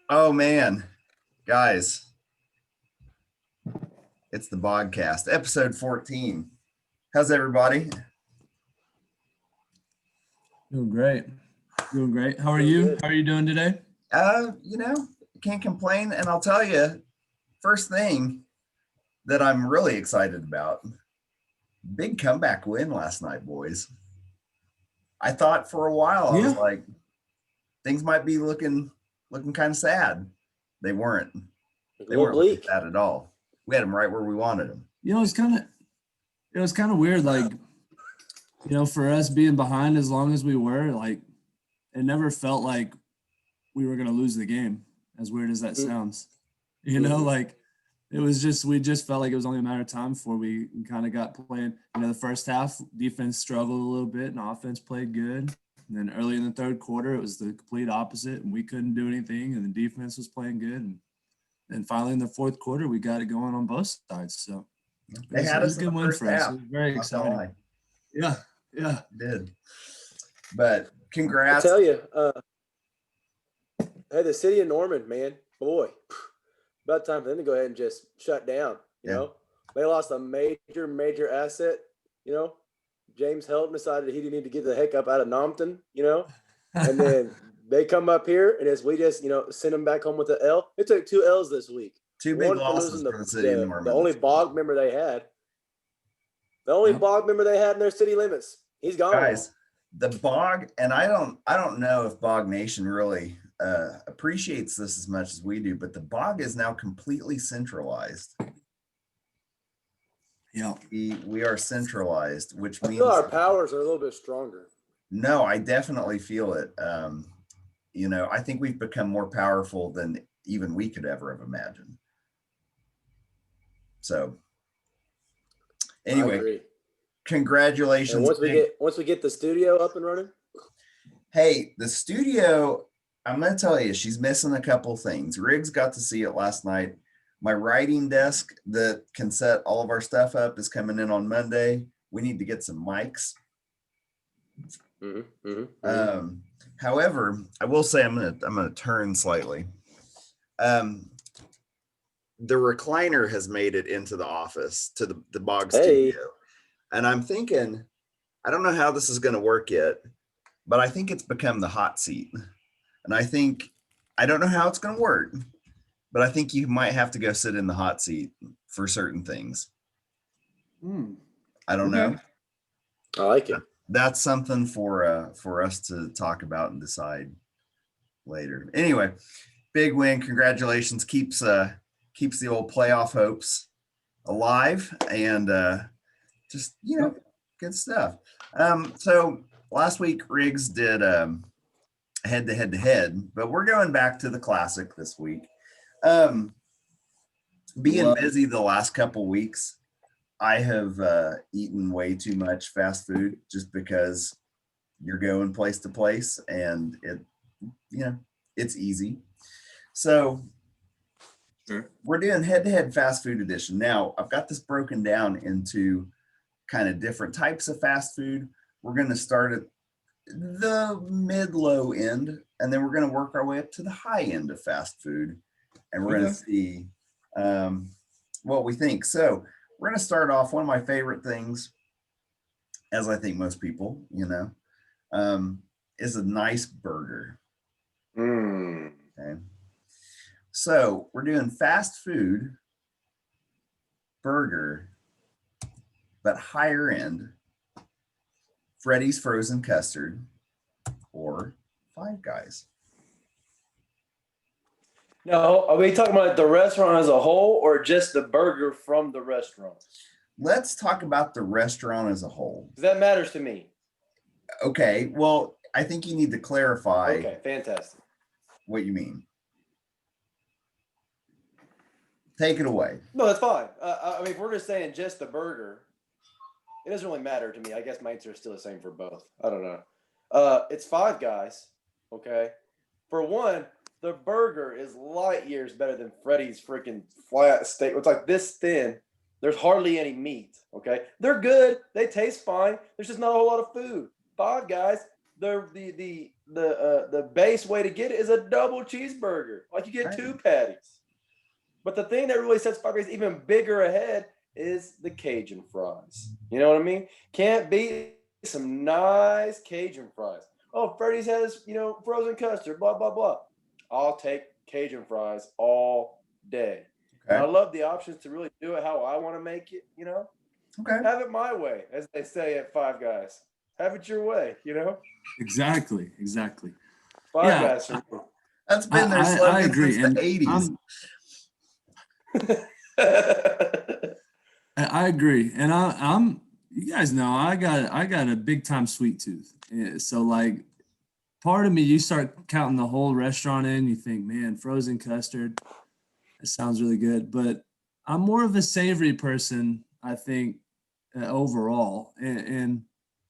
Oh man, guys, it's the BOGcast, episode 14. How's everybody? Doing great. How are you? How are you doing today? Can't complain. And I'll tell you, first thing that I'm really excited about, big comeback win last night, boys. I thought for a while, I was like, things might be looking kind of sad. They weren't. They weren't looking sad at all. We had them right where we wanted them. It was kind of weird. Like, for us being behind as long as we were, like, it never felt like we were going to lose the game, as weird as that sounds. Like, it was just, we just felt like it was only a matter of time before we kind of got playing. The first half, defense struggled a little bit and offense played good. And then early in the third quarter, it was the complete opposite, and we couldn't do anything, and the defense was playing good. And then finally in the fourth quarter, we got it going on both sides. So it was a good win for us. It was very exciting. Yeah. It did. But congrats. I tell you, hey, the city of Norman, man, boy, about time for them to go ahead and just shut down. You know, they lost a major asset. James Helton decided he didn't need to get the heck up out of Nompton. And then they come up here, and as we just send them back home with the L. It took 2 L's this week. 2 big losses for the city of Norman. The only BOG member they had. The only BOG member they had in their city limits. He's gone. Guys, the BOG, and I don't know if BOG Nation really appreciates this as much as we do, but the BOG is now completely centralized. Yeah, we are centralized, which means our powers are a little bit stronger. No, I definitely feel it. I think we've become more powerful than even we could ever have imagined. So anyway, congratulations. And once we get the studio up and running. Hey, the studio, I'm going to tell you, she's missing a couple things. Riggs got to see it last night. My writing desk that can set all of our stuff up is coming in on Monday. We need to get some mics. However, I will say I'm gonna turn slightly. The recliner has made it into the office, to the BOG studio, and I'm thinking, I don't know how this is going to work yet, but I think it's become the hot seat, and I don't know how it's going to work, but I think you might have to go sit in the hot seat for certain things. I don't know. I like it. That's something for us to talk about and decide later. Anyway, big win. Congratulations. Keeps the old playoff hopes alive, and just good stuff. So last week Riggs did head, but we're going back to the classic this week. Being busy the last couple weeks, I have eaten way too much fast food just because you're going place to place, and it's easy. So we're doing head-to-head fast food edition. Now I've got this broken down into kind of different types of fast food. We're going to start at the mid-low end, and then we're going to work our way up to the high end of fast food, and we're going to see what we think. So we're going to start off, one of my favorite things, as I think most people, is a nice burger. Okay. So we're doing fast food burger, but higher end, Freddy's frozen custard or Five Guys. No, are we talking about the restaurant as a whole or just the burger from the restaurant? Let's talk about the restaurant as a whole. That matters to me. Okay, well, I think you need to clarify. Okay, fantastic. What you mean. Take it away. No, that's fine. If we're just saying just the burger, it doesn't really matter to me. I guess my answer is still the same for both. I don't know. It's Five Guys, okay? For one, the burger is light years better than Freddy's freaking flat steak. It's like this thin. There's hardly any meat, okay? They're good. They taste fine. There's just not a whole lot of food. Five Guys, the base way to get it is a double cheeseburger. Like you get Right. 2 patties. But the thing that really sets Five Guys even bigger ahead is the Cajun fries. You know what I mean? Can't beat some nice Cajun fries. Oh, Freddy's has, frozen custard, blah, blah, blah. I'll take Cajun fries all day. And I Okay. love the options to really do it how I want to make it, Okay. Have it my way, as they say at Five Guys. Have it your way, Exactly. Five Yeah, Guys. That's been their I slogan agree. since the 80s. I agree, and I'm. You guys know I got a big time sweet tooth. So like, part of me, you start counting the whole restaurant in, you think, man, frozen custard, that sounds really good. But I'm more of a savory person, I think, overall. And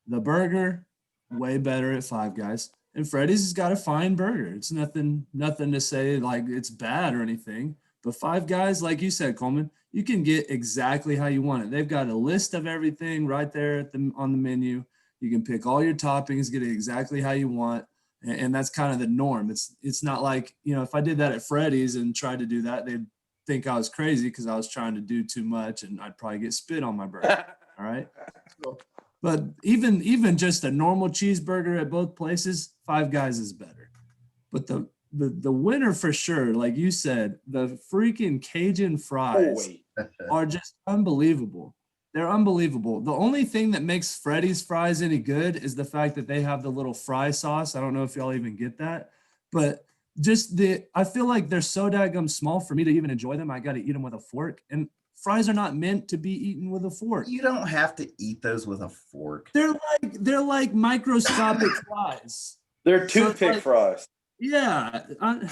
the burger, way better at Five Guys. And Freddy's has got a fine burger. It's nothing to say like it's bad or anything. But Five Guys, like you said, Coleman, you can get exactly how you want it. They've got a list of everything right there on the menu. You can pick all your toppings, get it exactly how you want. And that's kind of the norm. It's not like, if I did that at Freddy's and tried to do that, they'd think I was crazy because I was trying to do too much and I'd probably get spit on my burger. All right. But even just a normal cheeseburger at both places, Five Guys is better. But the winner for sure, like you said, the freaking Cajun fries are just unbelievable. They're unbelievable. The only thing that makes Freddy's fries any good is the fact that they have the little fry sauce. I don't know if y'all even get that, but I feel like they're so daggum small for me to even enjoy them. I got to eat them with a fork, and fries are not meant to be eaten with a fork. You don't have to eat those with a fork. They're like microscopic fries. They're toothpick fries. Yeah,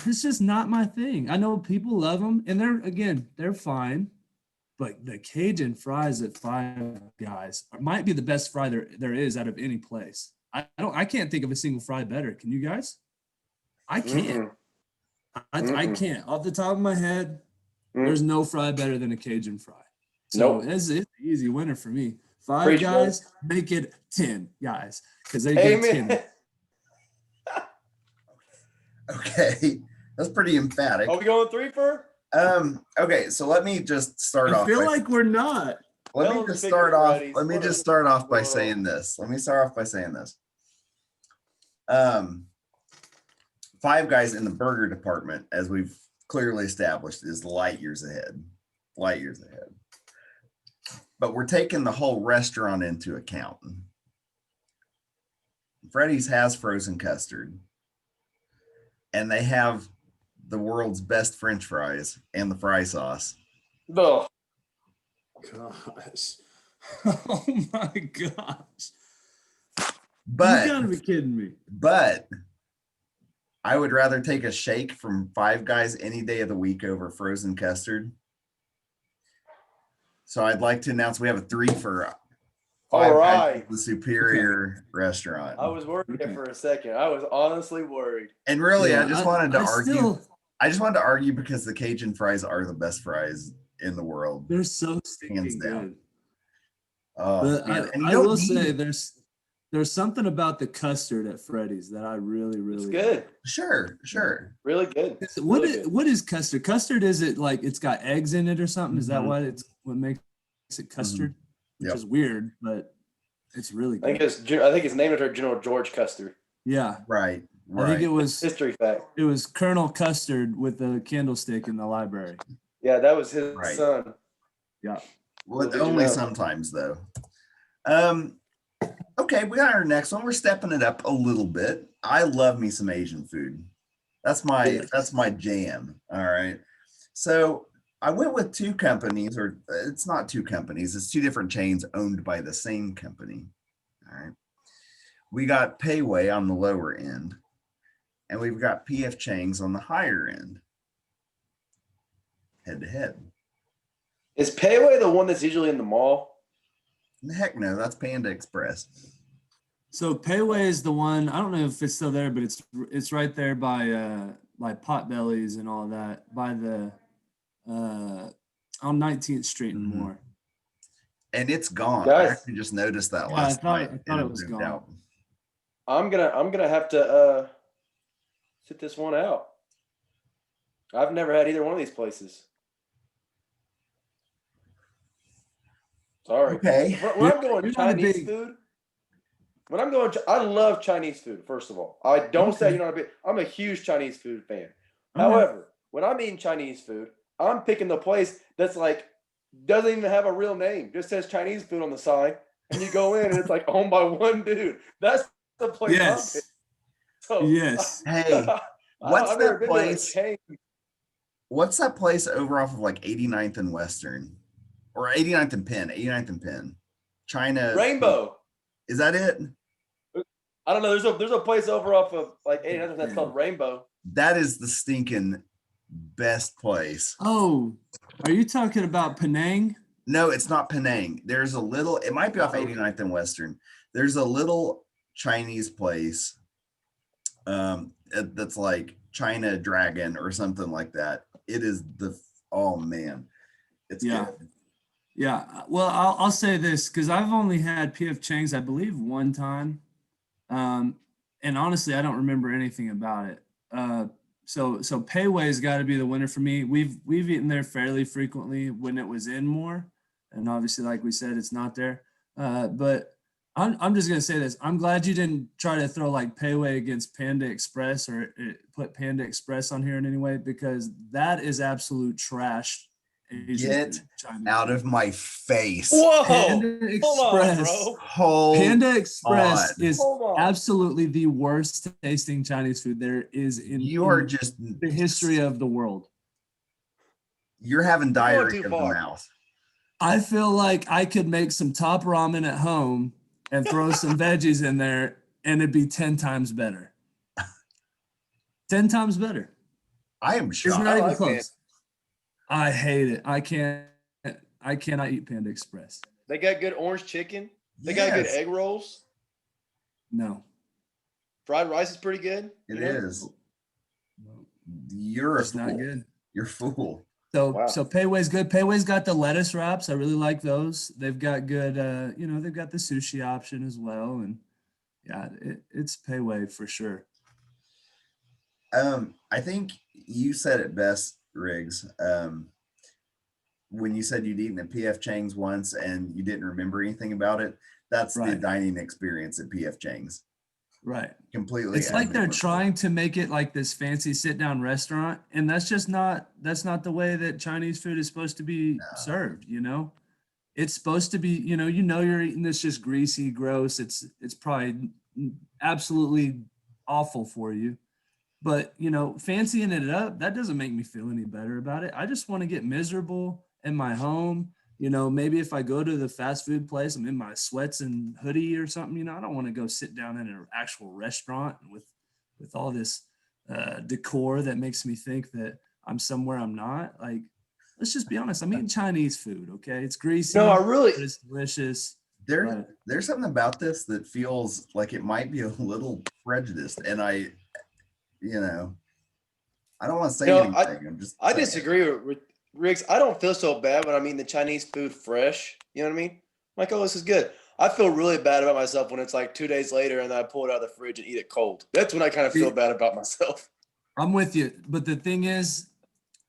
it's just not my thing. I know people love them, and they're fine. But the Cajun fries at Five Guys might be the best fry there is out of any place. I can't think of a single fry better. Can you guys? I can't. I can't. Off the top of my head, there's no fry better than a Cajun fry. So it's an easy winner for me. Five Guys, make it 10 guys because they get 10. Okay, that's pretty emphatic. Are we going 3 for? Okay, so let me just start off. I feel like we're not. Let me just start off by saying this. Five Guys in the burger department, as we've clearly established, is light years ahead. But we're taking the whole restaurant into account. Freddy's has frozen custard, and they have the world's best French fries and the fry sauce. Oh, gosh. Oh my gosh. But you gotta be kidding me. But I would rather take a shake from Five Guys any day of the week over frozen custard. So I'd like to announce we have a 3 for Five Guys, the superior restaurant. I was worried there for a second. I was honestly worried. And really, I just wanted to argue. I just wanted to argue because the Cajun fries are the best fries in the world. They're so stinking good. Oh, I will say there's something about the custard at Freddy's that I really it's good. Sure. Really good. What is custard? Custard, is it like it's got eggs in it or something? Is that what makes it custard? Which is weird, but it's really good. I think it's named after General George Custer. Yeah. Right. I think it was history fact. It was Colonel Custard with the candlestick in the library. Yeah, that was his son. Yeah. Well, only sometimes though. Okay, we got our next one. We're stepping it up a little bit. I love me some Asian food. That's my jam. All right. So I went with 2 companies, or it's not 2 companies, it's 2 different chains owned by the same company. All right. We got Pei Wei on the lower end, and we've got PF Chang's on the higher end. Head to head. Is Pei Wei the one that's usually in the mall? Heck no, that's Panda Express. So Pei Wei is the one, I don't know if it's still there, but it's right there by Potbellies and all that, by the on 19th Street and more. And it's gone. Guys, I actually just noticed that last night. I thought it was gone. I'm gonna have to sit this one out. I've never had either one of these places. Sorry. Okay. When I'm going You're not a Chinese big- food, when I'm going, I love Chinese food. First of all, I don't say Okay. you're not a big. I'm a huge Chinese food fan. All right. However, when I'm eating Chinese food, I'm picking the place that's like doesn't even have a real name. Just says Chinese food on the sign, and you go in and it's like owned by one dude. That's the place I'm Yes. picking. So Yes. Hey, what's I've never that been to a place? chain. What's that place over off of like 89th and Western or 89th and Penn? 89th and Penn. China. Rainbow. Is that it? I don't know. There's a place over off of like 800 that's called Rainbow. That is the stinking best place. Oh, are you talking about Penang? No, it's not Penang. There's a little, it might be off 89th and Western. There's a little Chinese place that's like China Dragon or something like that. It is oh man, it's Yeah. good. Yeah. Well, I'll say this because I've only had PF Chang's, I believe, one time. And honestly, I don't remember anything about it. So Pei Wei's got to be the winner for me. We've eaten there fairly frequently when it was in more, and obviously, like we said, it's not there. But I'm just gonna say this. I'm glad you didn't try to throw like Pei Wei against Panda Express or put Panda Express on here in any way because that is absolute trash. Asian Get food, Chinese out food. of my face. Whoa! Panda Hold on, Express. bro. Hold Panda Express on. is Hold on. absolutely the worst tasting Chinese food there is You are in just the history of the world. you're having going diarrhea too of the far. mouth. I feel like I could make some top ramen at home and throw some veggies in there and it'd be 10 times better. 10 times better. I am It's shocked. not even like close. I hate it. I cannot eat Panda Express. They got good orange chicken. They got good Yes, egg rolls. No. Fried rice is pretty good. it you know? is. No. You're a It's not fool. good. You're a fool. So Wow. so Pei Wei's good. Pei Wei's got the lettuce wraps. I really like those. They've got good they've got the sushi option as well. And yeah, it's Pei Wei for sure. I think you said it best, Riggs. When you said you'd eaten at PF Chang's once and you didn't remember anything about it, that's the Right. dining experience at PF Chang's. Right. Completely. It's like they're unmemorable. trying to make it like this fancy sit down restaurant. And that's not the way that Chinese food is supposed to be served, you know? It's supposed to be, you're eating this just greasy, gross. It's probably absolutely awful for you. But, fancying it up, that doesn't make me feel any better about it. I just want to get miserable in my home. Maybe if I go to the fast food place, I'm in my sweats and hoodie or something, I don't want to go sit down in an actual restaurant with all this decor that makes me think that I'm somewhere I'm not. Like, let's just be honest. I'm eating Chinese food, okay? It's greasy, No, but it's delicious. There's something about this that feels like it might be a little prejudiced, and I don't want to say anything. I disagree with Riggs. I don't feel so bad when I'm eating the Chinese food fresh. You know what I mean? I'm like, oh, this is good. I feel really bad about myself when it's like 2 days later and I pull it out of the fridge and eat it cold. That's when I kind of feel bad about myself. I'm with you. But the thing is,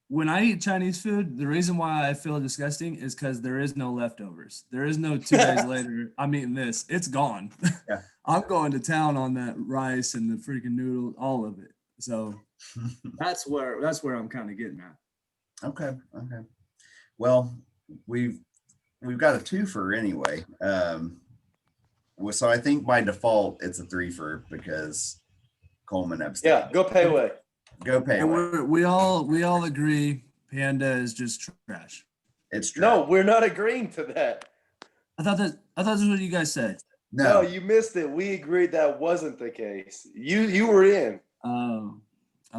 when I eat Chinese food, the reason why I feel disgusting is because there is no leftovers. There is no 2 days later, I'm eating this. It's gone. Yeah. I'm going to town on that rice and the freaking noodle, all of it. So that's where I'm kind of getting at. Okay. Well, we've got a twofer anyway. So I think by default it's a threefer because Coleman abstained. Yeah, go Pei Wei. Go Pei And Wei. we all agree Panda is just trash. It's true. No, we're not agreeing to that. I thought that's what you guys said. No, No. you missed it. We agreed that wasn't the case. You were in. Oh.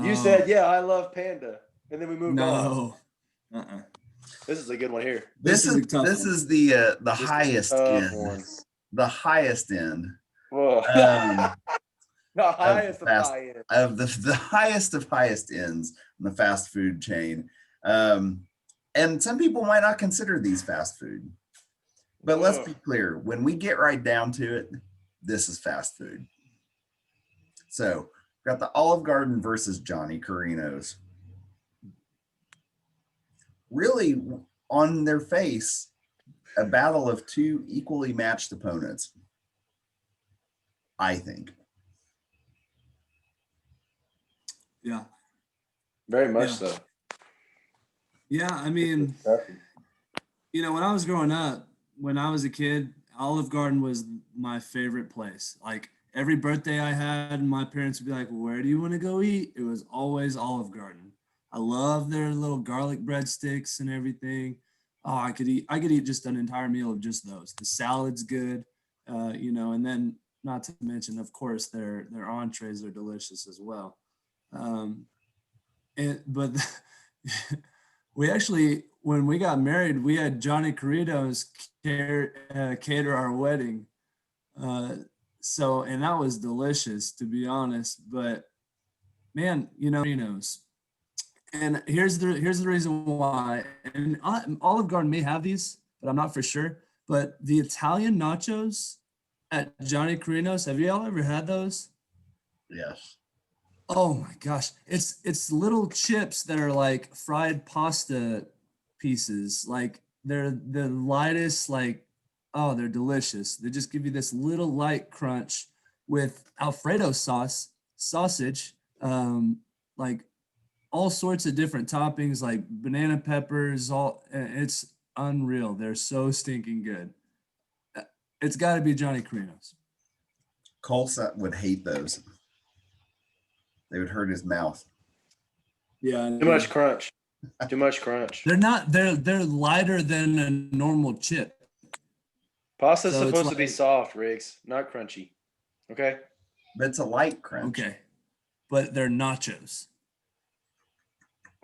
You said, yeah, I love Panda. And then we moved on. No. This is a good one here. This a tough is one. the This is a highest tough end. one. The highest end. Whoa. Um, The highest of fast- high end. of the highest of highest ends in the fast food chain. And some people might not consider these fast food. But let's be clear, when we get right down to it, this is fast food. So got the Olive Garden versus Johnny Carino's. Really, on their face, a battle of two equally matched opponents, I think. Yeah. Very much Yeah. so. Yeah. I mean, you know, when I was growing up, when I was a kid, Olive Garden was my favorite place. Like every birthday I had, my parents would be like, "Where do you want to go eat?" It was always Olive Garden. I love their little garlic breadsticks and everything. Oh, I could eat just an entire meal of just those. The salad's good, you know, and then not to mention, of course, their entrees are delicious as well. Um, but we actually, when we got married, we had Johnny Carito's cater our wedding. Uh, so, and that was delicious, to be honest. But man, you know, Reno's. And here's the reason why. And Olive Garden may have these, but I'm not for sure. But the Italian nachos at Johnny Carino's, have you all ever had those? Yes. Oh my gosh. It's little chips that are like fried pasta pieces. Like they're the lightest, like, oh, they're delicious. They just give you this little light crunch with Alfredo sausage, like all sorts of different toppings, like banana peppers, it's unreal. They're so stinking good. It's got to be Johnny Carino's. Colsett would hate those. They would hurt his mouth. Yeah. Too much crunch. Too much crunch. They're lighter than a normal chip. Pasta's So it's supposed to be like- soft, Riggs, not crunchy. Okay. But it's a light crunch. Okay. But they're nachos.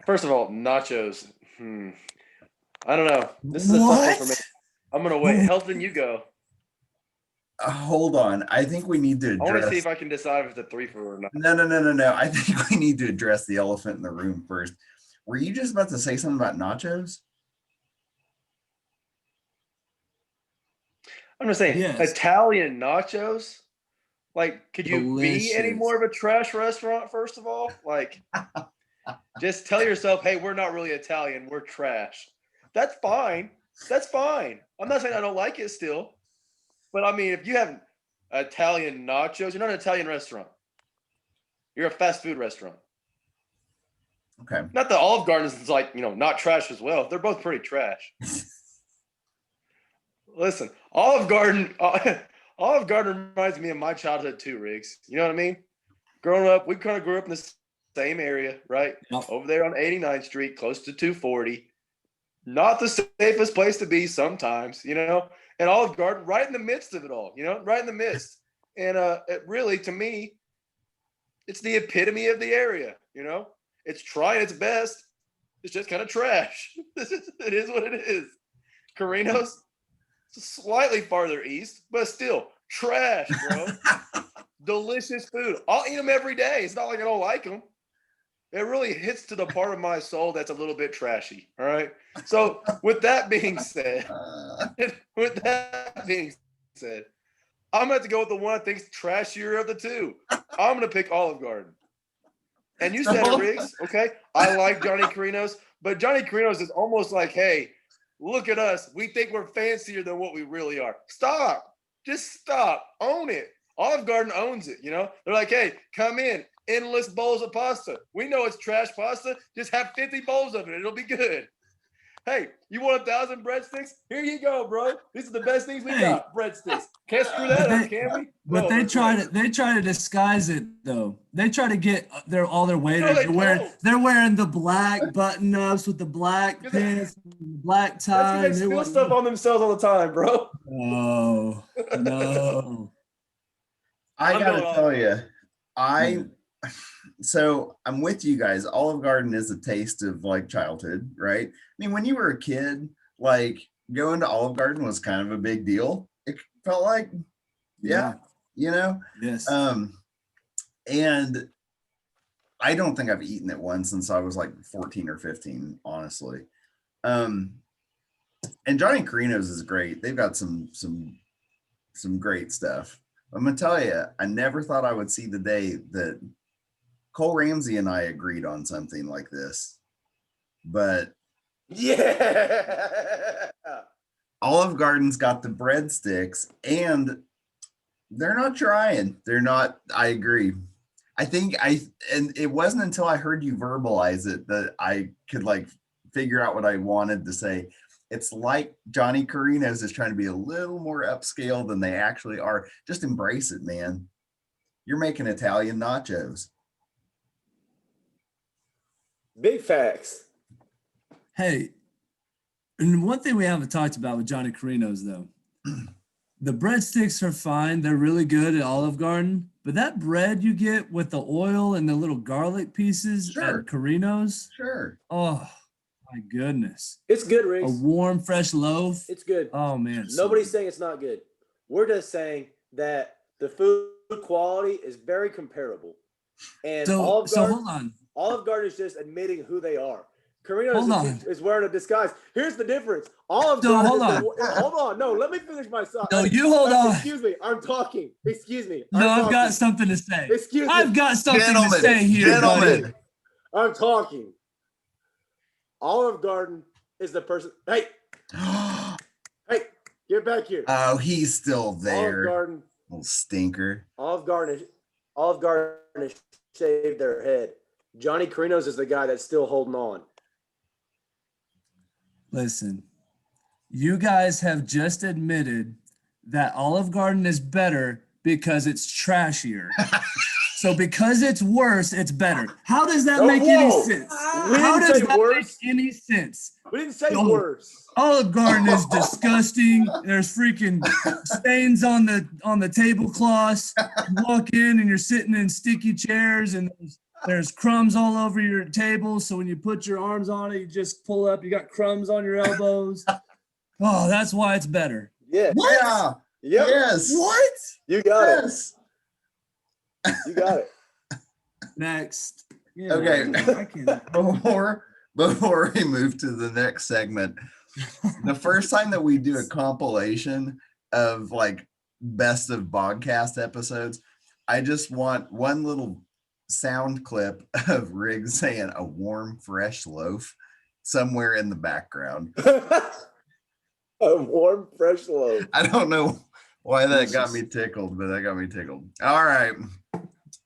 First of all, nachos. I don't know. This is a tough one for me. I'm gonna wait. Helton, you go. Hold on. I think we need to I want to see address. if I can decide if it's a 3 for or not. No. I think we need to address the elephant in the room first. Were you just about to say something about nachos? I'm just saying, Yes. Italian nachos. Like, could you be any Delicious. more of a trash restaurant? First of all, like, just tell yourself, "Hey, we're not really Italian. We're trash." That's fine. That's fine. I'm not saying I don't like it still, but I mean, if you have Italian nachos, you're not an Italian restaurant. You're a fast food restaurant. Okay. Not that Olive Garden is like, not trash as well. They're both pretty trash. Listen, Olive Garden reminds me of my childhood too, Riggs. You know what I mean? Growing up, we kind of grew up in the same area, right? Yep. Over there on 89th Street, close to 240. Not the safest place to be sometimes, and Olive Garden right in the midst of it all, right in the midst. And it really, to me, it's the epitome of the area, It's trying its best. It's just kind of trash. It is what it is. Carino's slightly farther east, but still trash, bro. Delicious food. I'll eat them every day. It's not like I don't like them. It really hits to the part of my soul that's a little bit trashy. All right. So with that being said, I'm going to go with the one I think's trashier of the two. I'm going to pick Olive Garden. And you said it, Riggs. Okay. I like Johnny Carino's, but Johnny Carino's is almost like, hey, look at us. We think we're fancier than what we really are. Stop. Just stop. Own it. Olive Garden owns it, They're like, hey, come in. Endless bowls of pasta. We know it's trash pasta. Just have 50 bowls of it. It'll be good. Hey, you want 1,000 breadsticks? Here you go, bro. These are the best things we got. Breadsticks. Can't screw that up, can we? But No, they that's try right. to disguise it though. They try to get all their waiters. they They're wearing the black button ups with the black pants, black tie. That's because they spill stuff on themselves all the time, bro. Oh no. I I'm gotta going tell you, so I'm with you guys. Olive Garden is a taste of like childhood, right? I mean, when you were a kid, like going to Olive Garden was kind of a big deal. It felt like, yeah. Yes. And I don't think I've eaten it once since I was like 14 or 15, honestly. And Johnny Carino's is great. They've got some great stuff. I'm gonna tell you, I never thought I would see the day that Cole Ramsey and I agreed on something like this. But Yeah. Olive Garden's got the breadsticks, and they're not trying. They're not. I agree. And it wasn't until I heard you verbalize it that I could like figure out what I wanted to say. It's like Johnny Carino's is trying to be a little more upscale than they actually are. Just embrace it, man. You're making Italian nachos. Big facts. Hey, and one thing we haven't talked about with Johnny Carino's though, the breadsticks are fine. They're really good at Olive Garden, but that bread you get with the oil and the little garlic pieces Sure. at Carino's, Sure. oh my goodness. It's good, A Riggs. warm, fresh loaf. It's good. Oh man. Nobody's saying it's not good. We're just saying that the food quality is very comparable. And So Olive Garden, hold on. Olive Garden is just admitting who they are. Carino is wearing a disguise. Here's the difference. Olive Garden. Hold on. No, let me finish my song. No, you hold on. Excuse me. I'm talking. Excuse me. No, I've got something to say. Excuse me. I've got something to say here, Gentlemen. buddy. I'm talking. Olive Garden is the person. Hey, get back here. Oh, he's still there. Olive Garden. Little stinker. Olive Garden has shaved their head. Johnny Carino's is the guy that's still holding on. Listen, you guys have just admitted that Olive Garden is better because it's trashier. So because it's worse, it's better. How does that make any sense? How does that make any sense? We didn't say worse. Olive Garden is disgusting. There's freaking stains on the tablecloths. You walk in and you're sitting in sticky chairs and there's crumbs all over your table. So when you put your arms on it, you just pull up, you got crumbs on your elbows. Oh, that's why it's better. Yeah. What? Yeah. Yep. Yes. What? You got Yes. it. You got it. Next. Yeah, Okay. I can't. Before we move to the next segment, the first time that we do a compilation of like best of BOGcast episodes, I just want one little sound clip of Riggs saying a warm, fresh loaf somewhere in the background. A warm, fresh loaf. I don't know why that got me tickled, but that got me tickled. All right.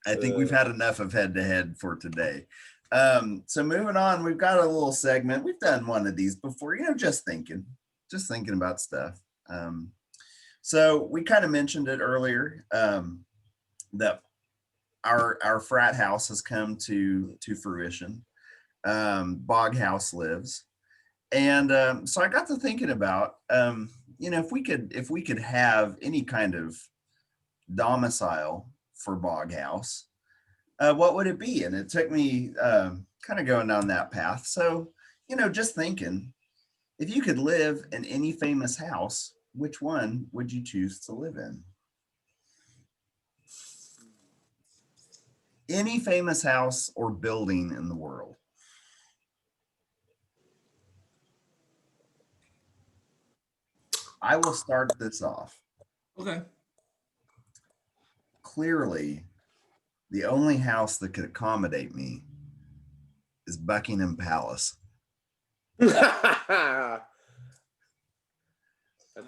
I think we've had enough of head to head for today. So moving on, we've got a little segment. We've done one of these before, just thinking about stuff. So we kind of mentioned it earlier, that our frat house has come to fruition. BOGhouse lives. And so I got to thinking about, if we could have any kind of domicile for BOGhouse, what would it be? And it took me kind of going down that path. So, just thinking, if you could live in any famous house, which one would you choose to live in? Any famous house or building in the world. I will start this off. Okay. Clearly, the only house that could accommodate me is Buckingham Palace. That's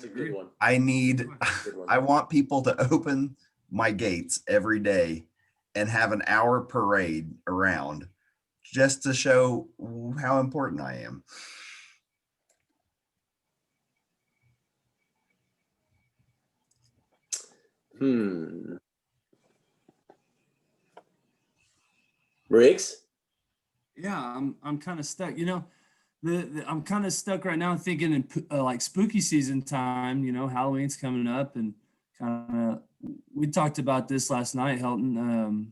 a good one. I want people to open my gates every day and have an hour parade around just to show how important I am. Riggs? Yeah, I'm kind of stuck. I'm kind of stuck right now thinking in like spooky season time. Halloween's coming up, and kind of we talked about this last night, Helton.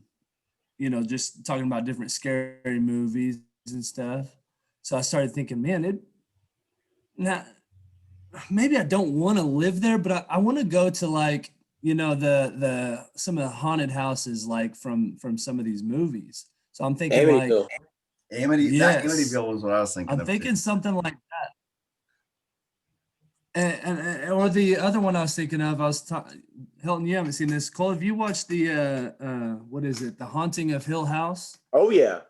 Just talking about different scary movies and stuff. So I started thinking, man, maybe I don't want to live there, but I want to go to like the some of the haunted houses like from some of these movies. So I'm thinking Amityville. Amityville was what I was thinking. I'm thinking something like that. Or the other one I was thinking of, Hilton, you haven't seen this. Cole, have you watched the what is it? The Haunting of Hill House? Oh yeah.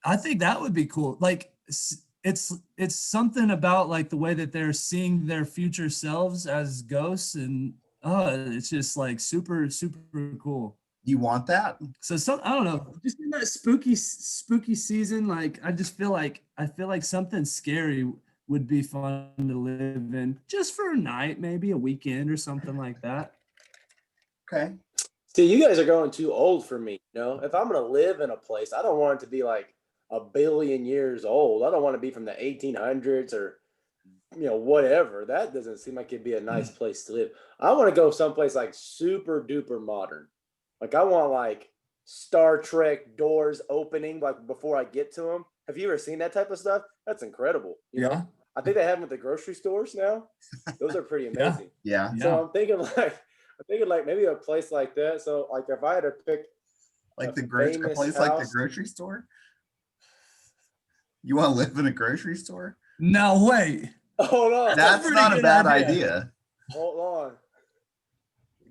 I think that would be cool. Like it's something about like the way that they're seeing their future selves as ghosts, and it's just like super cool. You want that? So I don't know, just in that spooky season, like I feel like something scary would be fun to live in just for a night, maybe a weekend or something like that. Okay. See, you guys are going too old for me. You know, if I'm gonna live in a place, I don't want it to be like a billion years old. I don't want to be from the 1800s or whatever. That doesn't seem like it'd be a nice place to live. I want to go someplace like super duper modern. Like I want like Star Trek doors opening like before I get to them. Have you ever seen that type of stuff? That's incredible. You know, I think they have them at the grocery stores now. Those are pretty amazing. Yeah. So I'm thinking like maybe a place like that. So like if I had to pick like a a place like the grocery store. You want to live in a grocery store? No way. Hold on. That's not a bad idea. Hold on.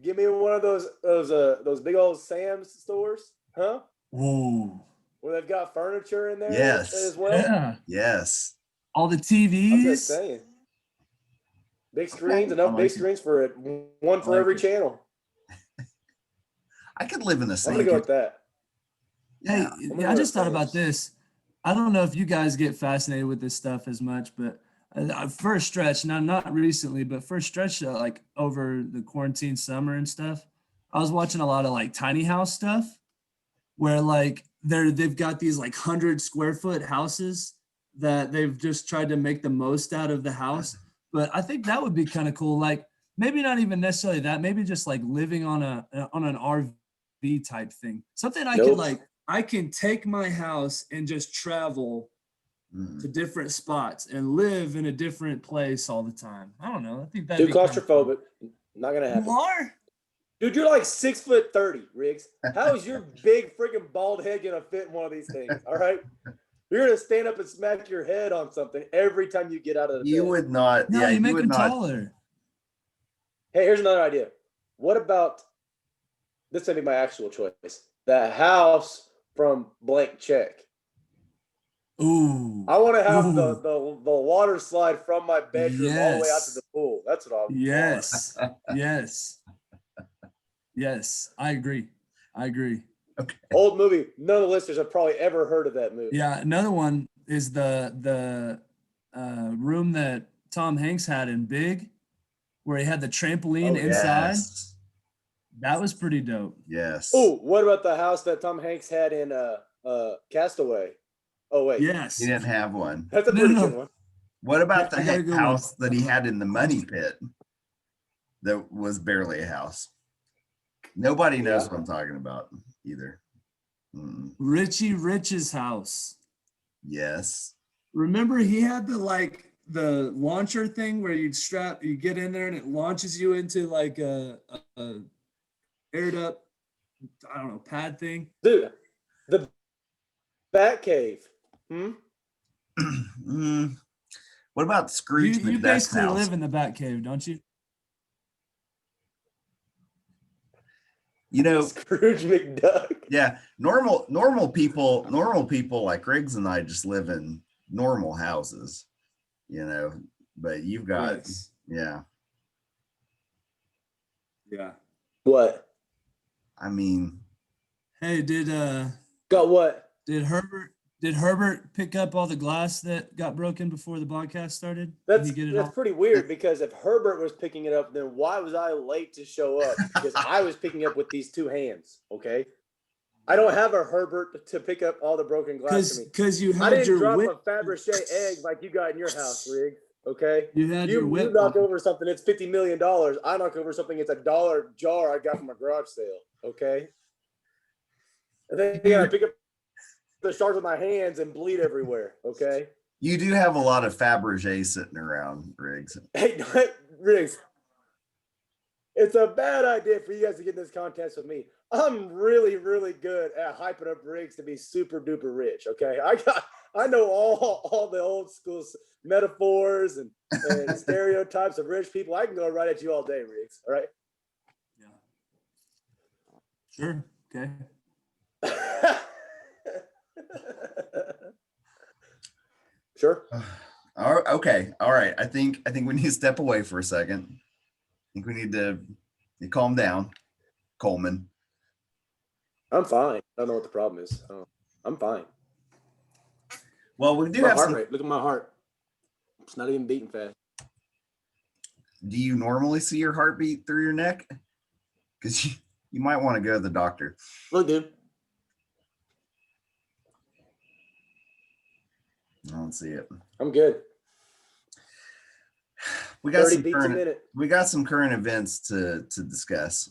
Give me one of those big old Sam's stores, huh? Ooh. Where they've got furniture in there Yes. as well. Yeah. Yes. All the I'm just TVs. saying. Big screens, enough big screens for it. One for every channel. I could live in the I'm same. gonna go with that. Hey, I just thought about this. I don't know if you guys get fascinated with this stuff as much, but first stretch, now not recently, but first stretch, like over the quarantine summer and stuff, I was watching a lot of like tiny house stuff where like they've got these like 100 square foot houses that they've just tried to make the most out of the house. But I think that would be kind of cool. Like maybe not even necessarily that, maybe just like living on an RV type thing. Something I could like, I can take my house and just travel to different spots and live in a different place all the time. I don't know. I think that's too claustrophobic. Not gonna happen. You are? Dude, you're like 6'30", Riggs. How is your big freaking bald head gonna fit in one of these things? All right. You're gonna stand up and smack your head on something every time you get out of the bed. You would not. No, Yeah, you make would him not. taller. Hey, here's another idea. What about this? Would be my actual choice. The house from Blank Check. Ooh. I want to have the water slide from my bedroom all the way out to the pool. That's what I want. Yes. Yes. I agree. Okay. Old movie. None of the listeners have probably ever heard of that movie. Yeah. Another one is the room that Tom Hanks had in Big, where he had the trampoline inside. Yes. That was pretty dope. Yes. Oh, what about the house that Tom Hanks had in Castaway? Oh wait. Yes. He didn't have one. That's a pretty good one. What about the I gotta house that he had in the money pit? That was barely a house. Nobody knows what I'm talking about either. Richie Rich's house. Yes. Remember he had the launcher thing where you get in there and it launches you into like a aired up, I don't know, pad thing. Dude, the Batcave. What about Scrooge You McDuck's basically house? live in the Batcave, don't you? You know, Scrooge McDuck. yeah. Normal people like Riggs and I just live in normal houses, but you've got, yeah. What? I mean, Hey, Got what? did Herbert pick up all the glass that got broken before the podcast started? That's Did he get it all? pretty weird because if Herbert was picking it up, then why was I late to show up? Because I was picking up with these two hands. Okay, I don't have a Herbert to pick up all the broken glass for me. Because you I had didn't your drop whip. a Fabergé egg like you got in your house, Rig. Okay, You had your you whip. knock over something, it's $50 million. I knock over something, it's $1 jar I got from a garage sale. Okay, and then I pick up the shards with my hands and bleed everywhere. Okay. you do have a lot of Fabergé sitting around, Riggs. Hey, Riggs, it's a bad idea for you guys to get in this contest with me. I'm really, really good at hyping up Riggs to be super duper rich. Okay, I know all the old school metaphors and stereotypes of rich people. I can go right at you all day, Riggs. All right. Yeah. Sure. Okay. Sure. Okay. All right. I think we need to step away for a second. I think we need to calm down, Coleman. I'm fine. I don't know what the problem is. I'm fine. Well, we do My have heart some. rate. Look at my heart. It's not even beating fast. Do you normally see your heartbeat through your neck? Because you might want to go to the doctor. Look, dude. I don't see it. I'm good. We got 30 some beats a current. minute. We got some current events to discuss.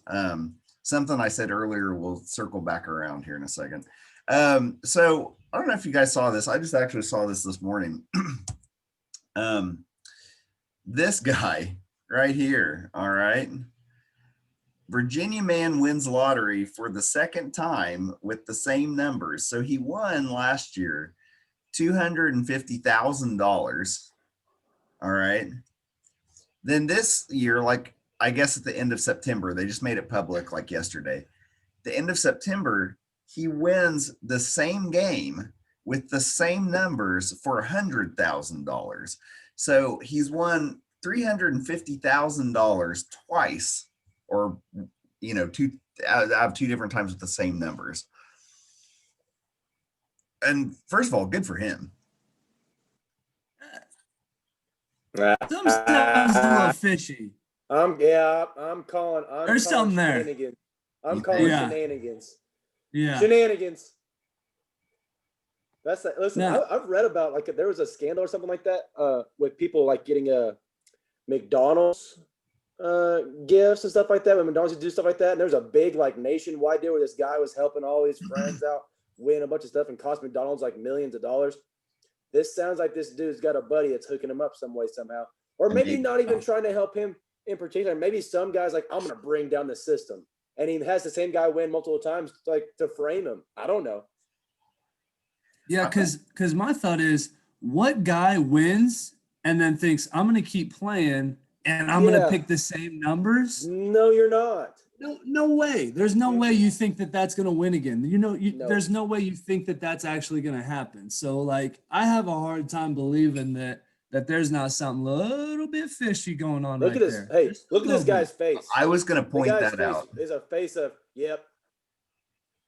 Something I said earlier. We'll circle back around here in a second. So I don't know if you guys saw this. I just actually saw this morning. This guy right here. All right. Virginia man wins lottery for the second time with the same numbers. So he won last year $250,000. All right. Then this year, like I guess at the end of September, they just made it public like yesterday. The end of September, he wins the same game with the same numbers for $100,000. So he's won $350,000 twice, or two out of two different times with the same numbers. And first of all, good for him. Some sounds a little fishy. I'm calling. There's something there. Shenanigans. I'm calling Yeah. shenanigans. Yeah. Shenanigans. That's that. Listen, No. I've read about like there was a scandal or something like that with people like getting a McDonald's gifts and stuff like that. When McDonald's do stuff like that, and there's a big like nationwide deal where this guy was helping all his friends out, win a bunch of stuff, and cost McDonald's like millions of dollars. This sounds like this dude's got a buddy that's hooking him up some way somehow, or maybe not even trying to help him in particular. Maybe some guy's like, I'm gonna bring down the system, and he has the same guy win multiple times, like to frame him. I don't know. Yeah, because my thought is, what guy wins and then thinks I'm gonna keep playing and I'm gonna pick the same numbers? No, you're not. No way. There's no way you think that that's gonna win again. No. There's no way you think that that's actually gonna happen. So like, I have a hard time believing that there's not something a little bit fishy going on. Look at this. There. Hey, look at this guy's face. I was going to point that out. Is a face of, yep,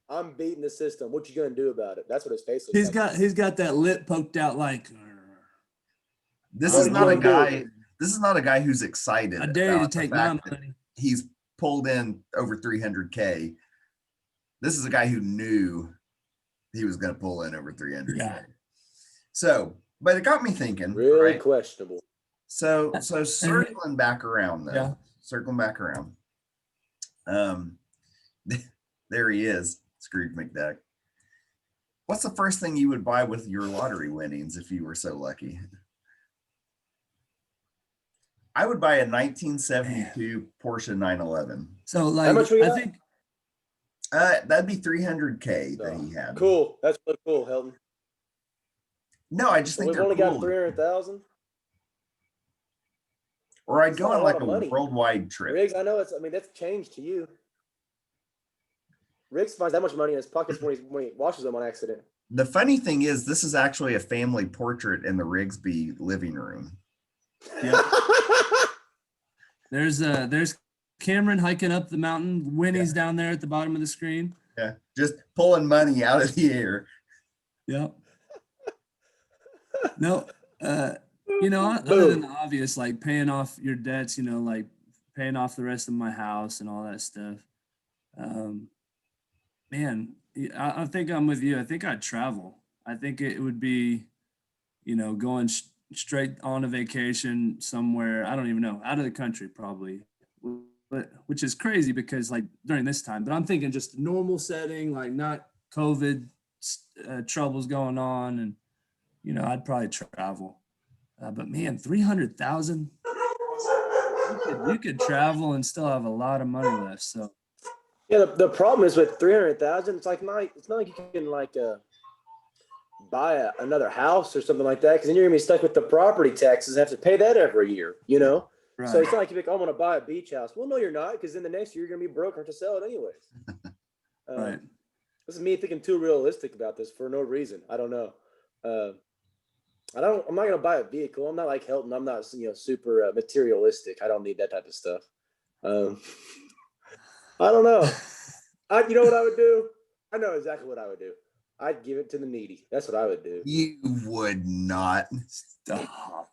I'm beating the system. What you gonna do about it? That's what his face looks like. He's got that lip poked out like. This is not a guy. This is not a guy who's excited. I dare you to take my money. He's pulled in over 300K. This is a guy who knew he was going to pull in over 300K. Yeah. So, but it got me thinking. Really right? questionable. So circling back around though. Yeah. Circling back around. There he is, Scrooge McDuck. What's the first thing you would buy with your lottery winnings if you were so lucky? I would buy a 1972 Porsche 911. So like, How much we got? I think That'd be 300K that he had. Cool. That's really cool, Hilton. No, I just think We've they're only cool. got 300,000. Or I'd That's go not on a like lot a of money. worldwide trip. Riggs, I know that's changed to you. Riggs finds that much money in his pockets when he washes them on accident. The funny thing is, this is actually a family portrait in the Rigsby living room. yeah. There's Cameron hiking up the mountain. Winnie's down there at the bottom of the screen. Yeah, just pulling money out of the air. Yep. No, other than the obvious, like paying off your debts, like paying off the rest of my house and all that stuff. Man, I think I'm with you. I think I'd travel. I think it would be, going straight on a vacation somewhere. I don't even know, out of the country probably, but which is crazy because like during this time. But I'm thinking just normal setting, like not COVID troubles going on, and I'd probably travel. But man, 300,000. You could travel and still have a lot of money left. So. Yeah, the problem is with 300,000. It's not like you can like buy another house or something like that, because then you're gonna be stuck with the property taxes and have to pay that every year. You know. Right. So it's not like you're like, oh, I'm gonna buy a beach house. Well, no, you're not, because then the next year you're gonna be broke or have to sell it anyways. Right. This is me thinking too realistic about this for no reason. I don't know. I'm not gonna buy a vehicle. I'm not like Hilton. I'm not super materialistic. I don't need that type of stuff. I don't know. You know what I would do? I know exactly what I would do. I'd give it to the needy. That's what I would do. You would not. Stop.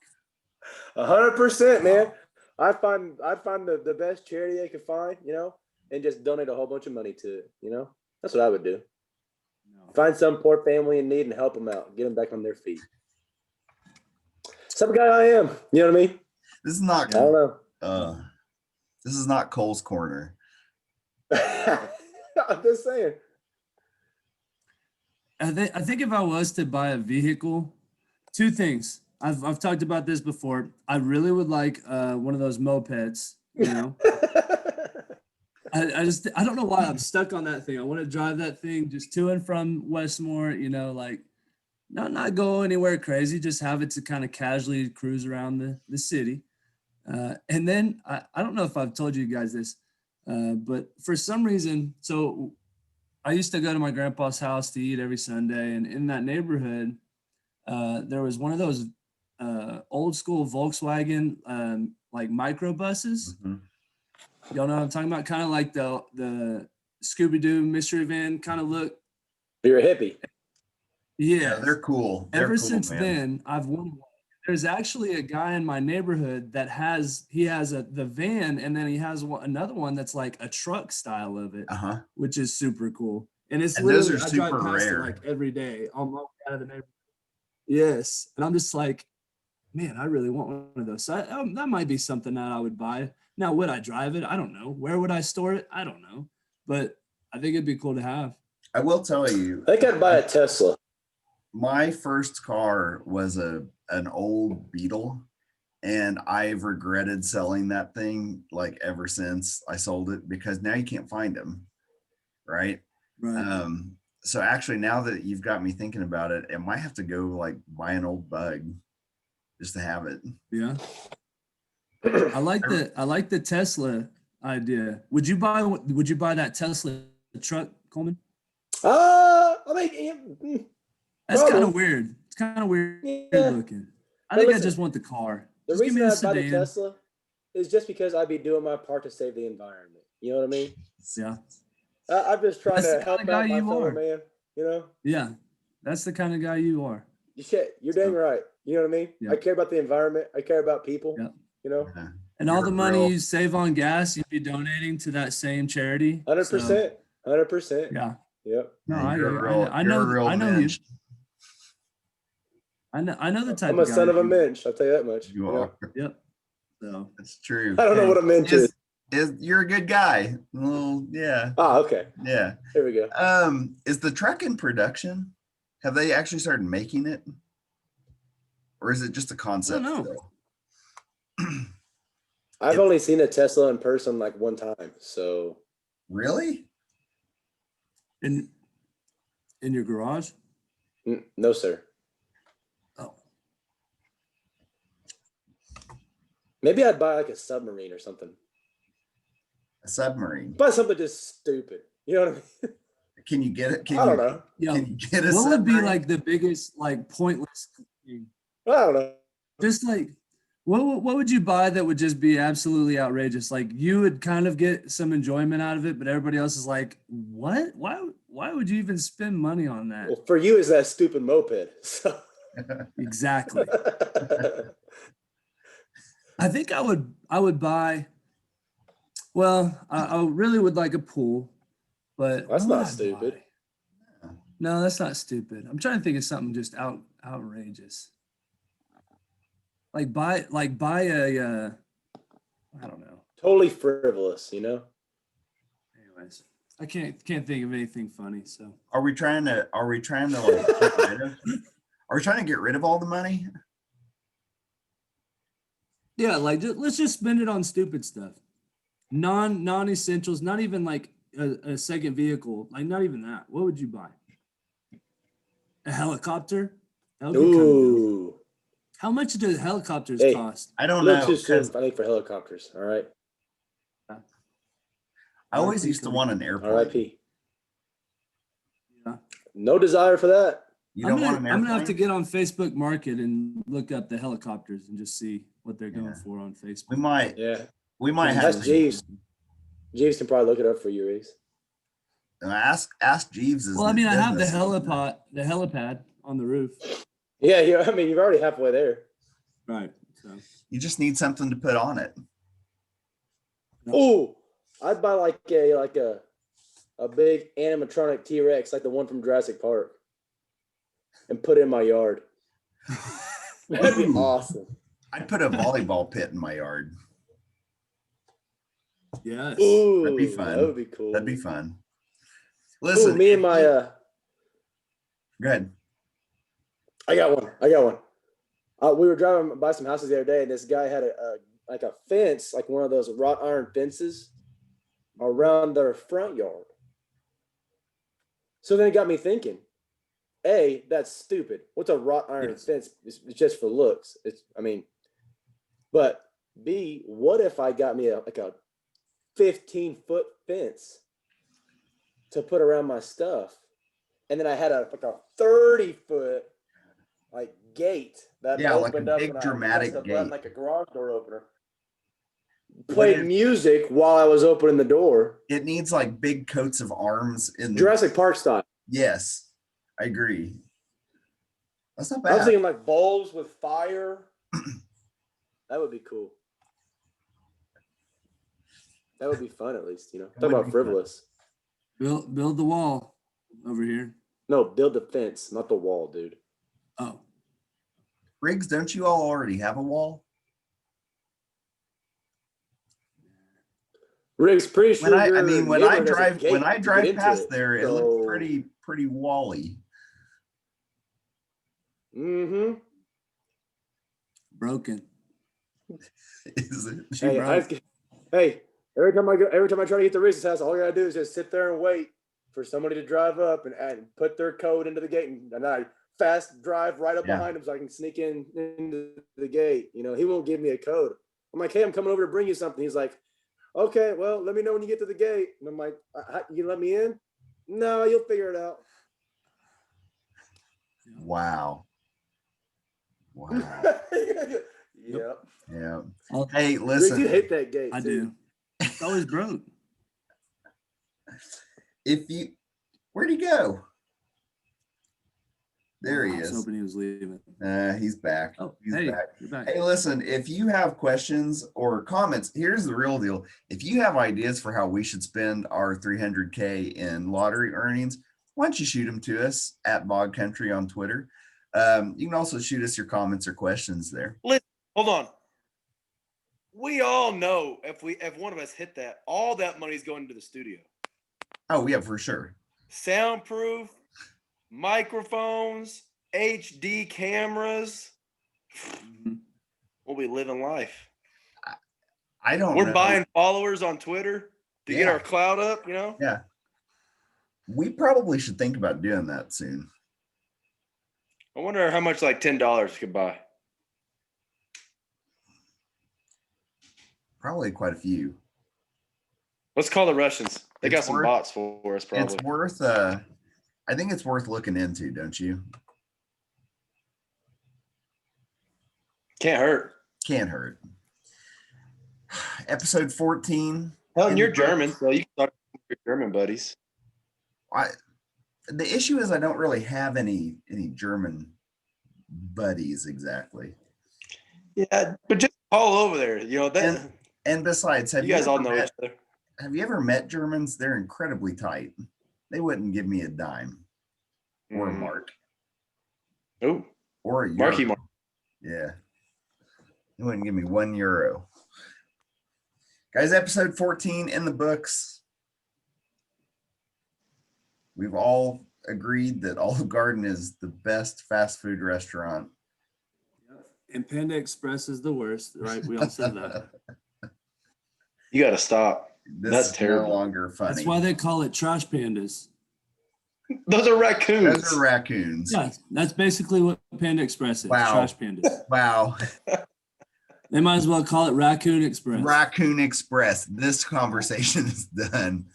100%, man. I'd find the best charity I could find, and just donate a whole bunch of money to it. That's what I would do. No. Find some poor family in need and help them out. Get them back on their feet. Some guy I am. You know what I mean? This is not. I don't know. This is not Cole's Corner. I'm just saying. I think if I was to buy a vehicle, two things. I've talked about this before. I really would like one of those mopeds, I don't know why I'm stuck on that thing. I want to drive that thing just to and from Westmore, like not go anywhere crazy, just have it to kind of casually cruise around the city. And then I don't know if I've told you guys this, but for some reason, so I used to go to my grandpa's house to eat every Sunday, and in that neighborhood, there was one of those old school Volkswagen like microbuses. Mm-hmm. Y'all know what I'm talking about? Kind of like the Scooby-Doo mystery van kind of look. You're a hippie. Yeah, they're cool. Ever cool, since man. then, I've won one. There's actually a guy in my neighborhood that has the van, and then he has another one that's like a truck style of it, which is super cool. And it's those literally are I drive super past rare. it like every day on my way out of the neighborhood. Yes, and I'm just like, man, I really want one of those. So that might be something that I would buy. Now, would I drive it? I don't know. Where would I store it? I don't know. But I think it'd be cool to have. I will tell you. I think I'd buy a Tesla. My first car was an old Beetle, and I've regretted selling that thing like ever since I sold it, because now you can't find them, right? Right. So actually, now that you've got me thinking about it, I might have to go like buy an old Bug just to have it. Yeah. I like the Tesla idea. Would you buy that Tesla truck, Coleman? I mean, That's probably. kind of weird. It's kind of weird looking. I think I just want the car. The Just give me reason a I'd buy the sedan. Tesla is just because I'd be doing my part to save the environment. You know what I mean? Yeah. I'm just trying That's to the help kinda out guy my you fellow are. man. Yeah. That's the kind of guy you are. You're dang right. You know what I mean? Yeah. I care about the environment. I care about people. Yeah. And You're all the money real. you save on gas, you'd be donating to that same charity. 100%. 100%. Yeah. Yep. No, Yeah, I you're a real know you. mensch. I know the type I'm a of guy. son of a you are. mensch. I'll tell you that much. You are. Yep. So That's true. I don't know what a mensch is. You're a good guy. Well, yeah. Oh, okay. Yeah. Here we go. Is the truck in production? Have they actually started making it? Or is it just a concept? I don't know. still? I've only seen a Tesla in person like one time. So Really? in your garage? no, sir. Oh. Maybe I'd buy like a submarine or something. A submarine. Buy something just stupid. You know what I mean? Can you get it? I don't know. Yeah. Can you get a What would be submarine? like the biggest like pointless thing? I don't know. Just like what would you buy that would just be absolutely outrageous? Like you would kind of get some enjoyment out of it, but everybody else is like, what? Why would you even spend money on that? Well, for you, is that stupid moped? So. Exactly. I think I would buy. Well, I really would like a pool, but That's what would not I stupid. buy? No, that's not stupid. I'm trying to think of something just outrageous. Like buy a I don't know. Totally frivolous, you know? Anyways, I can't think of anything funny. So Are we trying to like get rid of? Are we trying to get rid of all the money? yeah, like let's just spend it on stupid stuff, non-essentials, not even like a second vehicle, like not even that, what would you buy? A helicopter? That would be kind of dope. Ooh. How much do helicopters Hey. cost? I A don't little know. too soon, 'Cause I think, for helicopters. All right. I always used to want an airplane. R.I.P. Yeah. No desire for that. You don't want an I'm airplane? gonna have to get on Facebook Market and look up the helicopters and just see what they're going Yeah. for on Facebook. We might Yeah. have That's to Jeeves. Jeeves can probably look it up for you, Reese. ask Jeeves. Well, I mean, I have the helipad on the roof. Yeah, I mean, you're already halfway there. Right. So You just need something to put on it. Oh, I'd buy like a big animatronic T-Rex, like the one from Jurassic Park, and put it in my yard. That'd be Ooh. awesome. I'd put a volleyball pit in my yard. yes. Ooh, That'd be fun. That would be cool. That'd be fun. Ooh, Listen, me and my go ahead. I got one. We were driving by some houses the other day, and this guy had a fence, like one of those wrought iron fences, around their front yard. So then it got me thinking. A, that's stupid. What's a wrought iron fence? It's just for looks. But B, what if I got me a 15-foot fence to put around my stuff, and then I had a 30-foot gate that opened up, big and dramatic I gate, like a garage door opener. Played music while I was opening the door. It needs like big coats of arms in Jurassic Park style. Yes, I agree. That's not I bad. was thinking like bulbs with fire. That would be cool. That would be fun, at least, Talk about frivolous. Build the wall over here. No, build the fence, not the wall, dude. Oh, Riggs, don't you all already have a wall? Riggs, pretty sure. When I drive past there, it looks pretty wally. Mm-hmm. broken. Is it? Hey, every time I try to get to Reese's house, all I gotta do is just sit there and wait for somebody to drive up and put their code into the gate, and I fast drive right up behind him so I can sneak into the gate. He won't give me a code. I'm like, hey, I'm coming over to bring you something. He's like, okay, well, let me know when you get to the gate. And I'm like, you let me in? No, you'll figure it out. Wow. Yep. Yeah. Hey, listen. Rick, you hate that gate. I do. It's always broke. Where'd he go? There he I was is. hoping he was leaving. He's back. Oh, He's hey, back. you're back. Hey, listen, if you have questions or comments, here's the real deal. If you have ideas for how we should spend our 300K in lottery earnings, why don't you shoot them to us at BOGcountry on Twitter. You can also shoot us your comments or questions there. Hold on. We all know if one of us hit that, all that money's going to the studio. Oh, yeah, for sure. Soundproof, microphones, HD cameras. We'll be living life. I don't know. We're buying followers on Twitter to get our clout up, Yeah. We probably should think about doing that soon. I wonder how much like $10 could buy. Probably quite a few. Let's call the Russians. They got some bots for us, probably. It's worth I think it's worth looking into, don't you? Can't hurt. Can't hurt. Episode 14. Hell, and you're German, so you can talk to your German buddies. The issue is I don't really have any German buddies exactly. Yeah, but just all over there, And besides, you guys all know each other. Have you ever met Germans? They're incredibly tight. They wouldn't give me a dime or a mark. Oh, or a euro. Marky Mark. Yeah. They wouldn't give me €1. Guys, episode 14 in the books. We've all agreed that Olive Garden is the best fast food restaurant. And Panda Express is the worst, right? We all said that. You got to stop. This That's is terrible. no longer funny. That's why they call it trash pandas. Those are raccoons. Those are raccoons. Yeah, that's basically what Panda Express is. Wow. Trash pandas. Wow. They might as well call it Raccoon Express. Raccoon Express. This conversation is done.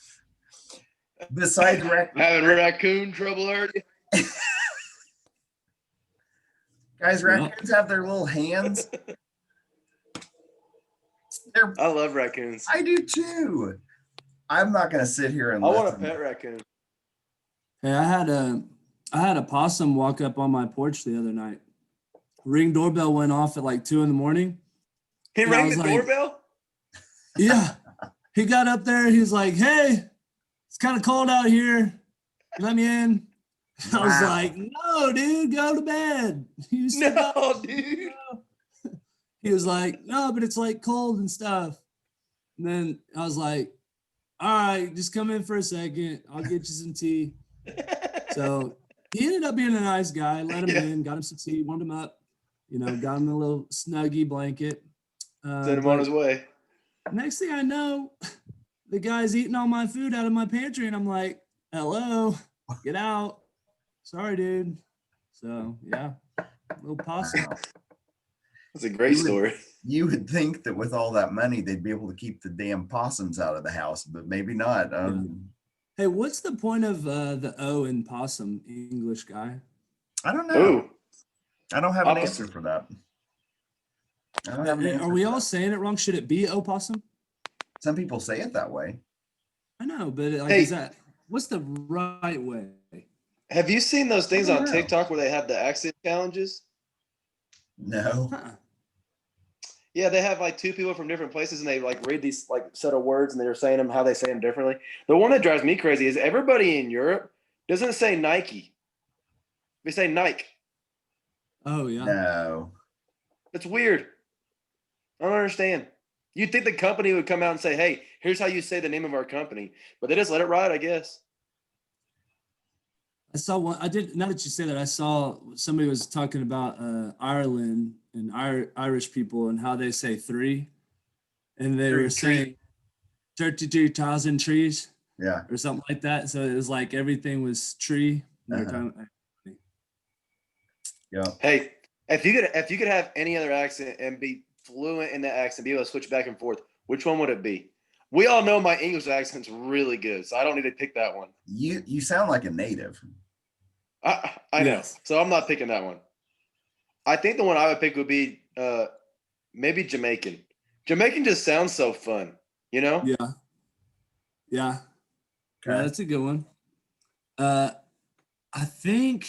Besides Having raccoon trouble already. guys, raccoons have their little hands. I love raccoons. I do too. I'm not going to sit here and I want a listen. pet raccoon. Hey, I had a possum walk up on my porch the other night. Ring doorbell went off at like 2 a.m. He Yeah, I rang was the like- doorbell? Yeah. He got up there. He was like, "Hey, it's kind of cold out here. Let me in." I was Wow. like, "No, dude, go to bed." You still got- No, dude. He was like, "No, but it's like cold and stuff." And then I was like, "All right, just come in for a second. I'll get you some tea." So he ended up being a nice guy. Let him Yeah. in, got him some tea, warmed him up, got him a little snuggie blanket. Send him on his way. Next thing I know, the guy's eating all my food out of my pantry, and I'm like, "Hello, get out." Sorry, dude. So yeah, little possum. Wow. That's a great story. You would think that with all that money, they'd be able to keep the damn possums out of the house, but maybe not. Hey, what's the point of the O in possum, English guy? I don't know. Ooh. I don't have an Opposite. answer for that. I don't have an Are answer we for all that. saying it wrong? Should it be opossum? Some people say it that way. I know, but like, Hey. what's the right way? Have you seen those things I don't on know. TikTok where they have the accent challenges? No. Huh. Yeah, they have like two people from different places and they like read these like set of words and they're saying them how they say them differently. The one that drives me crazy is everybody in Europe doesn't say Nike. They say Nike. Oh yeah. No. It's weird. I don't understand. You'd think the company would come out and say, "Hey, here's how you say the name of our company," but they just let it ride, I guess. I saw one. I did. Now that you say that, I saw somebody was talking about Ireland and Irish people and how they say three, and they were Tree. saying 32,000 trees Yeah. or something like that. So it was like everything was tree. And they're Uh-huh. kind of, Yeah. Hey, if you could have any other accent and be fluent in that accent, be able to switch back and forth, which one would it be? We all know my English accent's really good, so I don't need to pick that one. You sound like a native. I know, Yes. so I'm not picking that one. I think the one I would pick would be maybe Jamaican. Jamaican just sounds so fun, you know? yeah, yeah, yeah. That's a good one. I think,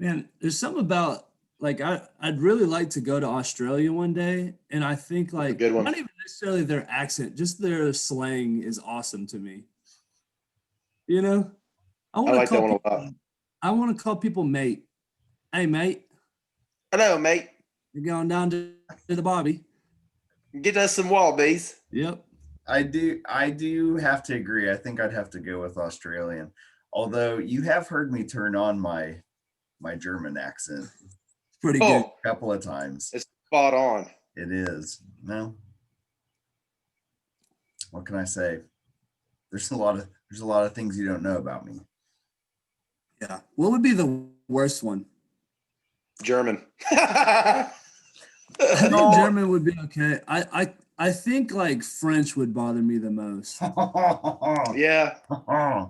man, there's something about like I'd really like to go to Australia one day, and I think like good one. not even necessarily their accent, just their slang is awesome to me. You know, I like that one a lot. I want to call people mate. Hey, mate, Hello, mate. you're going down to the Bobby. Get us some wallabies. Yep. I do have to agree. I think I'd have to go with Australian. Although you have heard me turn on my German accent Pretty good. Oh, a couple of times. it's spot on. It is. No. What can I say? There's a lot of things you don't know about me. Yeah. What would be the worst one? German. I think No. German would be okay. I think like French would bother me the most. Yeah.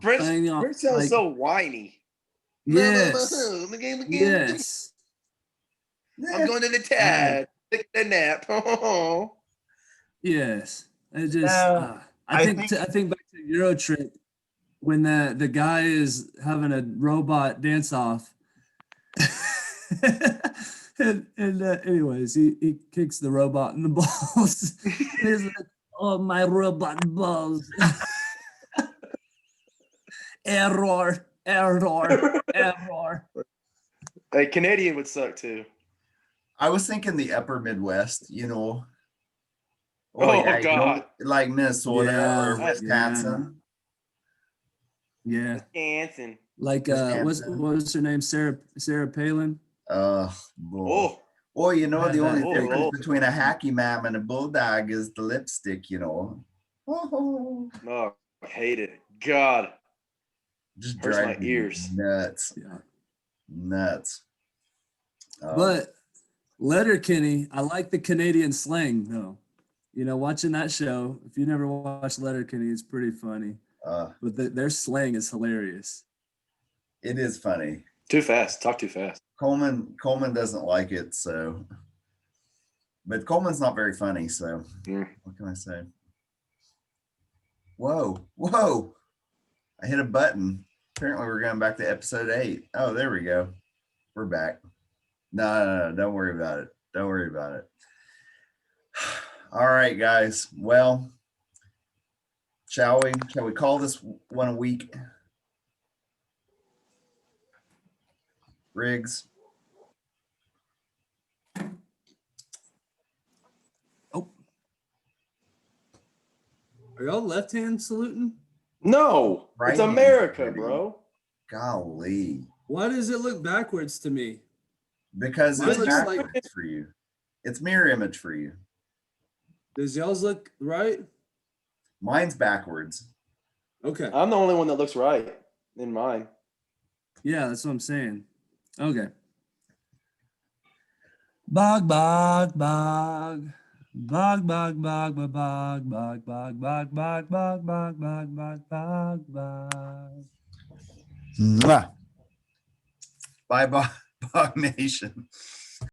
French, I know, French sounds like- so whiny. Yes. Yes. I'm going to the tide. Take a nap. Yes. It just No, I I think think- I think back to Euro Trip when the guy is having a robot dance off. and anyways, he kicks the robot in the balls. He's like, "Oh, my robot balls." Error. A Canadian would suck too. I was thinking the upper Midwest, Oh, yeah, God. like Minnesota Yeah, or Wisconsin. Yeah. Wisconsin. Like what was her name? Sarah Palin. Boy. Oh, Well, the only Oh, difference oh. between a hacky mom and a bulldog is the lipstick, Oh, Oh, I hate it. God, just hurts my drives me ears. nuts. Yeah. Nuts. But Letterkenny, I like the Canadian slang though. You know, watching that show, if you never watched Letterkenny, it's pretty funny. But their slang is hilarious. It is funny. Too fast. Talk too fast. Coleman doesn't like it, so. But Coleman's not very funny, so what can I say? Whoa. I hit a button. Apparently we're going back to episode 8. Oh, there we go. We're back. No, don't worry about it. Don't worry about it. All right, guys. Well, shall we call this one a week? Riggs. Oh. Are y'all left hand saluting? No, Right it's hand, America, buddy. bro. Golly. Why does it look backwards to me? Because Mine it's looks like- backwards for you. It's mirror image for you. Does y'all's look right? Mine's backwards. Okay. I'm the only one that looks right in mine. Yeah, that's what I'm saying. Okay. Bog. Bog. Bog. Bog. Bog. Bog. Bog. Bog. Bog. Bog. Bog. Bog. Bog. Bog. Bog. Bog. Bog. Mwah. Bye, Bog Nation.